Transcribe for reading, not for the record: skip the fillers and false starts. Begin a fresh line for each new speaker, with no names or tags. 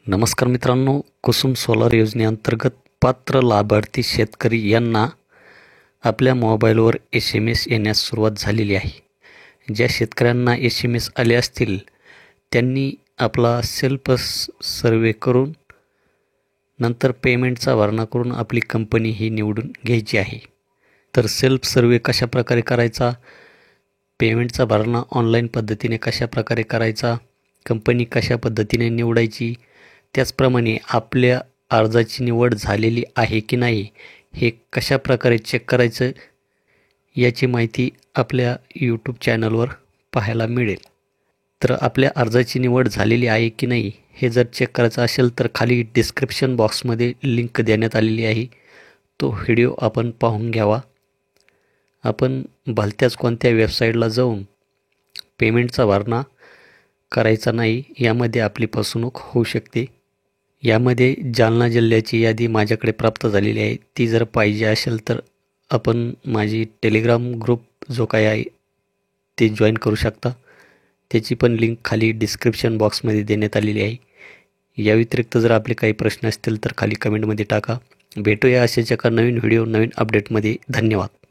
नमस्कार मित्रांनो, कुसुम सोलार योजनेअंतर्गत पात्र लाभार्थी शेतकरी यांना आपल्या मोबाईलवर SMS येण्यास सुरुवात झालेली आहे. ज्या शेतकऱ्यांना SMS आले असतील त्यांनी आपला सेल्फ सर्वे करून नंतर पेमेंटचा भरणा करून आपली कंपनी ही निवडून घ्यायची आहे. तर सेल्फ सर्वे कशा प्रकारे करायचा, पेमेंटचा भरणा ऑनलाईन पद्धतीने कशा प्रकारे करायचा, कंपनी कशा पद्धतीने निवडायची, त्याचप्रमाणे आपल्या अर्जाची निवड झालेली आहे की नाही हे कशा प्रकारे चेक करायचं याची माहिती आपल्या यूट्यूब चॅनलवर पाहायला मिळेल. तर आपल्या अर्जाची निवड झालेली आहे की नाही हे जर चेक करायचं असेल तर खाली डिस्क्रिप्शन बॉक्समध्ये लिंक देण्यात आलेली आहे. तो व्हिडिओ आपण पाहून घ्यावा. आपण भलत्याच कोणत्या वेबसाईटला जाऊन पेमेंटचा भरणा करायचा नाही, यामध्ये आपली फसवणूक होऊ शकते. यामध्ये जालना जिल्ह्याची यादी माझ्याकडे प्राप्त झालेली आहे. ती जर पाहिजे असेल तर आपण माझी टेलिग्राम ग्रुप जो काय आहे ते जॉईन करू शकता. त्याची पण लिंक खाली डिस्क्रिप्शन बॉक्समध्ये देण्यात आलेली आहे. या व्यतिरिक्त जर आपले काही प्रश्न असतील तर खाली कमेंटमध्ये टाका. भेटूया अशाच एका नवीन व्हिडिओ नवीन अपडेटमध्ये. धन्यवाद.